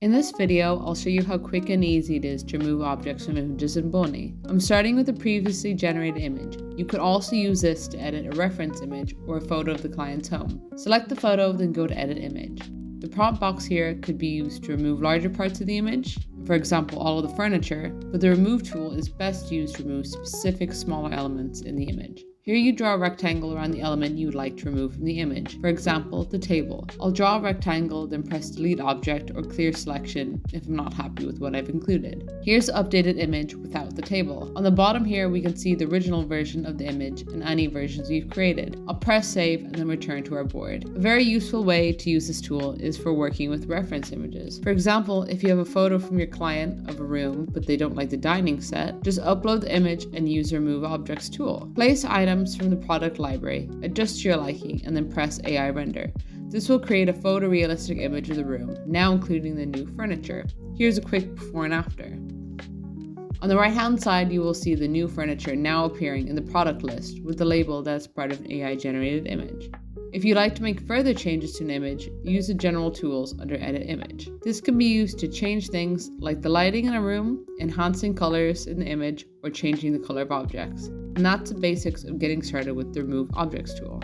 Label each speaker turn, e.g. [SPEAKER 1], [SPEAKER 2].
[SPEAKER 1] In this video, I'll show you how quick and easy it is to remove objects from images in BONI. I'm starting with a previously generated image. You could also use this to edit a reference image or a photo of the client's home. Select the photo, then go to Edit Image. The prompt box here could be used to remove larger parts of the image, for example all of the furniture, but the Remove tool is best used to remove specific smaller elements in the image. Here you draw a rectangle around the element you would like to remove from the image, for example, the table. I'll draw a rectangle, then press Delete Object or Clear Selection if I'm not happy with what I've included. Here's the updated image without the table. On the bottom here we can see the original version of the image and any versions we've created. I'll press Save and then return to our board. A very useful way to use this tool is for working with reference images. For example, if you have a photo from your client of a room but they don't like the dining set, just upload the image and use the Remove Objects tool. Place items from the product library, adjust to your liking, and then press AI Render. This will create a photorealistic image of the room, now including the new furniture. Here's a quick before and after. On the right hand side, you will see the new furniture now appearing in the product list with the label that's part of an AI generated image. If you'd like to make further changes to an image, use the General tools under Edit Image. This can be used to change things like the lighting in a room, enhancing colors in the image, or changing the color of objects. And that's the basics of getting started with the Remove Objects tool.